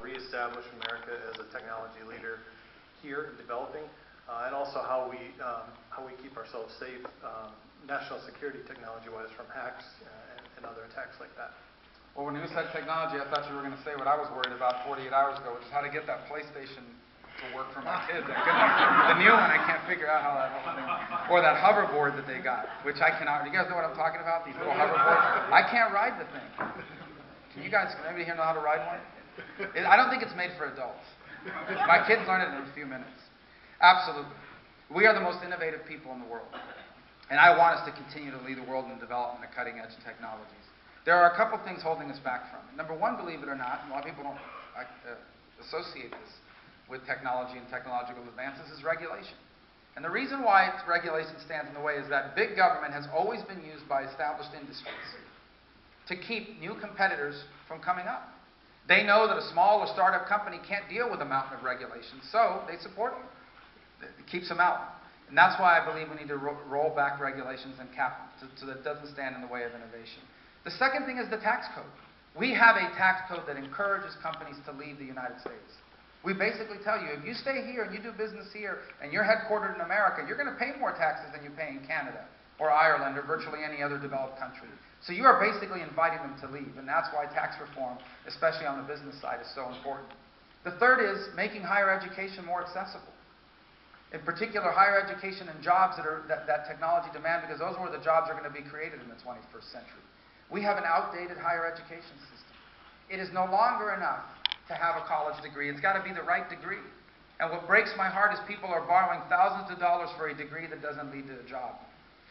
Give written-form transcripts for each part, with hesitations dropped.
reestablish America as a technology leader here in developing, and also how we keep ourselves safe, national security technology-wise, from hacks and other attacks like that. Well, when you said technology, I thought you were going to say what I was worried about 48 hours ago, which is how to get that PlayStation to work for my kids. The new one, I can't figure out how that whole thing, or that hoverboard that they got, which I cannot. Do you guys know what I'm talking about? These little hoverboards. I can't ride the thing. Can you guys, anybody here know how to ride one? I don't think it's made for adults. My kids learn it in a few minutes. Absolutely. We are the most innovative people in the world. And I want us to continue to lead the world in the development of cutting-edge technologies. There are a couple things holding us back from it. Number one, believe it or not, and a lot of people don't associate this with technology and technological advances, is regulation. And the reason why regulation stands in the way is that big government has always been used by established industries to keep new competitors from coming up. They know that a small or startup company can't deal with a mountain of regulations, so they support them. It keeps them out. And that's why I believe we need to roll back regulations and cap them so that it doesn't stand in the way of innovation. The second thing is the tax code. We have a tax code that encourages companies to leave the United States. We basically tell you, if you stay here and you do business here and you're headquartered in America, you're going to pay more taxes than you pay in Canada or Ireland or virtually any other developed country. So you are basically inviting them to leave, and that's why tax reform, especially on the business side, is so important. The third is making higher education more accessible. In particular, higher education and jobs that technology demand, because those are where the jobs are going to be created in the 21st century. We have an outdated higher education system. It is no longer enough to have a college degree. It's got to be the right degree. And what breaks my heart is people are borrowing thousands of dollars for a degree that doesn't lead to a job.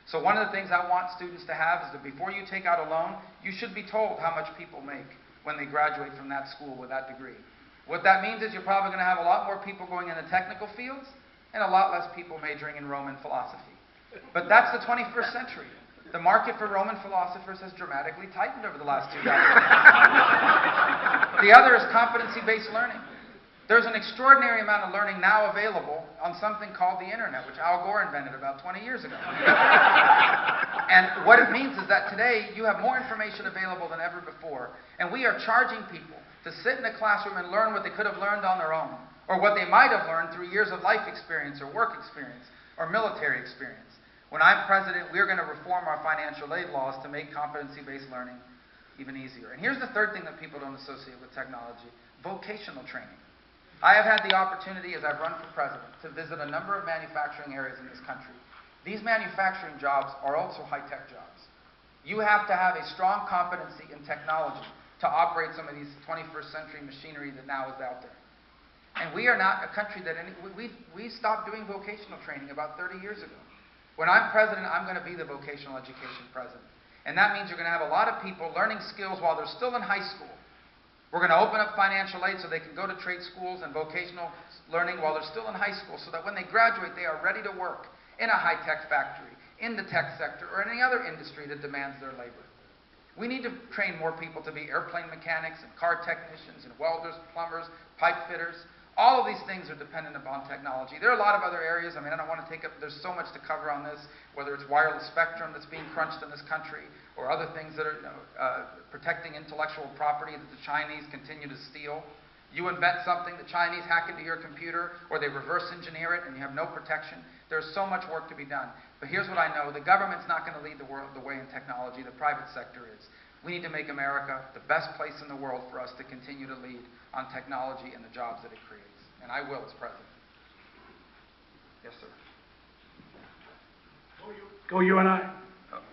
So one of the things I want students to have is that before you take out a loan, you should be told how much people make when they graduate from that school with that degree. What that means is you're probably going to have a lot more people going into technical fields and a lot less people majoring in Roman philosophy. But that's the 21st century. The market for Roman philosophers has dramatically tightened over the last 2 decades. The other is competency-based learning. There's an extraordinary amount of learning now available on something called the internet, which Al Gore invented about 20 years ago. And what it means is that today you have more information available than ever before, and we are charging people to sit in a classroom and learn what they could have learned on their own, or what they might have learned through years of life experience or work experience or military experience. When I'm president, we're going to reform our financial aid laws to make competency-based learning even easier. And here's the third thing that people don't associate with technology: vocational training. I have had the opportunity, as I've run for president, to visit a number of manufacturing areas in this country. These manufacturing jobs are also high-tech jobs. You have to have a strong competency in technology to operate some of these 21st century machinery that now is out there. And we are not a country that we stopped doing vocational training about 30 years ago. When I'm president, I'm going to be the vocational education president. And that means you're going to have a lot of people learning skills while they're still in high school. We're going to open up financial aid so they can go to trade schools and vocational learning while they're still in high school, so that when they graduate, they are ready to work in a high-tech factory, in the tech sector, or any other industry that demands their labor. We need to train more people to be airplane mechanics and car technicians and welders, plumbers, pipe fitters. All of these things are dependent upon technology. There are a lot of other areas. I mean, I don't want to take up, there's so much to cover on this, whether it's wireless spectrum that's being crunched in this country, or other things that are protecting intellectual property that the Chinese continue to steal. You invent something, the Chinese hack into your computer, or they reverse engineer it, and you have no protection. There's so much work to be done. But here's what I know: the government's not going to lead the way in technology. The private sector is. We need to make America the best place in the world for us to continue to lead on technology and the jobs that it creates. And I will as president. Yes, sir. Go you and I.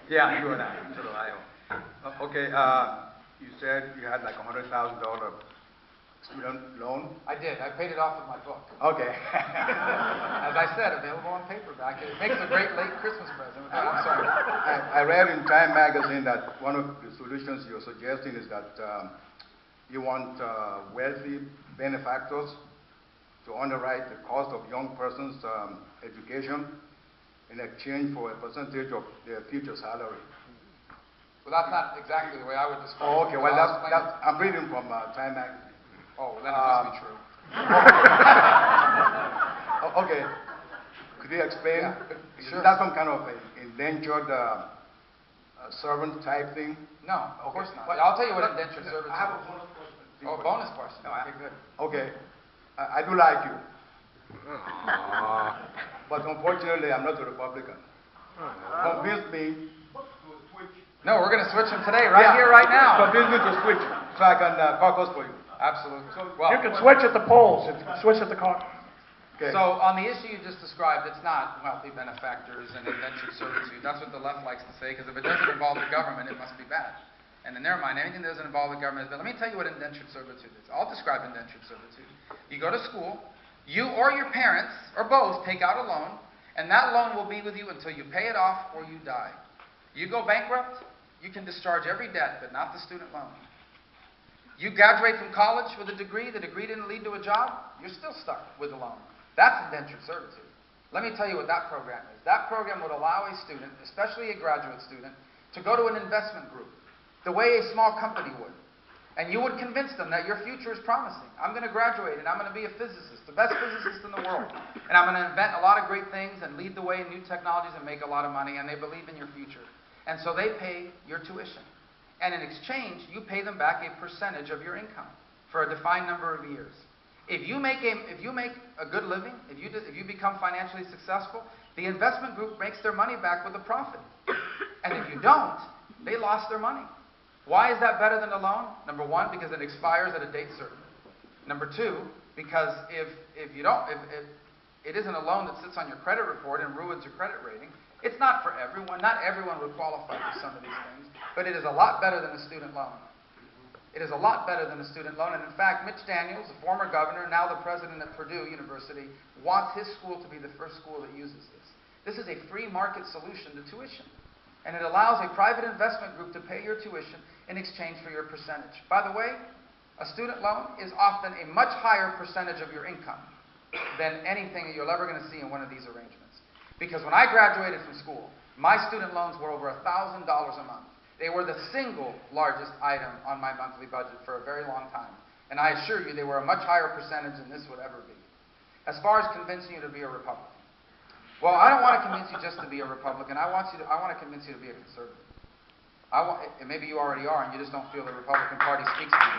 Yeah, you and I. Okay, you said you had like $100,000 student loan? I did. I paid it off with my book. Okay. As I said, available on paperback. It makes a great late Christmas present. I'm sorry. I read in Time magazine that one of the solutions you're suggesting is that you want wealthy benefactors to underwrite the cost of young persons' education in exchange for a percentage of their future salary. Well, that's not exactly the way I would describe it. Oh, okay. Well, I'm reading from Time magazine. Oh, well, then it must be true. Okay. Could you explain? Yeah, sure. Is that some kind of indentured servant type thing? No, of course not. But I'll tell you what indentured service is. I have a follow-up question. Oh, bonus question. Okay, good. Okay, I do like you. But unfortunately, I'm not a Republican. Convince me to switch. No, we're going to switch them today, right here, right now. Convince me to switch so I can caucus for you. Absolutely. You can switch at the polls, you can switch at the caucus. Okay. So on the issue you just described, it's not wealthy benefactors and indentured servitude. That's what the left likes to say, because if it doesn't involve the government, it must be bad. And in their mind, anything that doesn't involve the government is bad. Let me tell you what indentured servitude is. I'll describe indentured servitude. You go to school, you or your parents, or both, take out a loan, and that loan will be with you until you pay it off or you die. You go bankrupt, you can discharge every debt, but not the student loan. You graduate from college with a degree, the degree didn't lead to a job, you're still stuck with the loan. That's indentured servitude. Let me tell you what that program is. That program would allow a student, especially a graduate student, to go to an investment group, the way a small company would. And you would convince them that your future is promising. I'm going to graduate and I'm going to be a physicist, the best physicist in the world. And I'm going to invent a lot of great things and lead the way in new technologies and make a lot of money, and they believe in your future. And so they pay your tuition. And in exchange, you pay them back a percentage of your income for a defined number of years. If you make a good living, if you become financially successful, the investment group makes their money back with a profit. And if you don't, they lost their money. Why is that better than a loan? Number one, because it expires at a date certain. Number two, because if it isn't a loan that sits on your credit report and ruins your credit rating. It's not for everyone. Not everyone would qualify for some of these things, but it is a lot better than a student loan. It is a lot better than a student loan, and in fact, Mitch Daniels, the former governor, now the president of Purdue University, wants his school to be the first school that uses this. This is a free market solution to tuition, and it allows a private investment group to pay your tuition in exchange for your percentage. By the way, a student loan is often a much higher percentage of your income than anything that you're ever going to see in one of these arrangements. Because when I graduated from school, my student loans were over $1,000 a month. They were the single largest item on my monthly budget for a very long time. And I assure you, they were a much higher percentage than this would ever be. As far as convincing you to be a Republican. Well, I don't want to convince you just to be a Republican. I want to convince you to be a conservative. And maybe you already are, and you just don't feel the Republican Party speaks to you.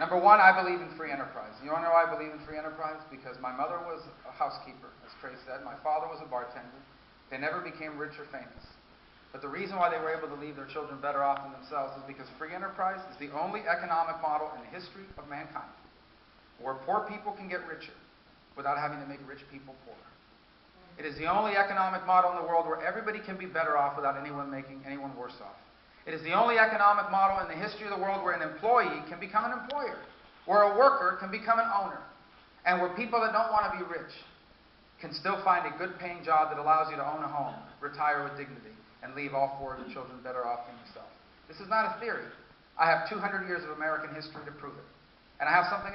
Number one, I believe in free enterprise. You want to know why I believe in free enterprise? Because my mother was a housekeeper, as Trey said. My father was a bartender. They never became rich or famous. But the reason why they were able to leave their children better off than themselves is because free enterprise is the only economic model in the history of mankind where poor people can get richer without having to make rich people poorer. It is the only economic model in the world where everybody can be better off without anyone making anyone worse off. It is the only economic model in the history of the world where an employee can become an employer, where a worker can become an owner, and where people that don't want to be rich can still find a good-paying job that allows you to own a home, retire with dignity, and leave all four of your children better off than yourself. This is not a theory. I have 200 years of American history to prove it. And I have something else.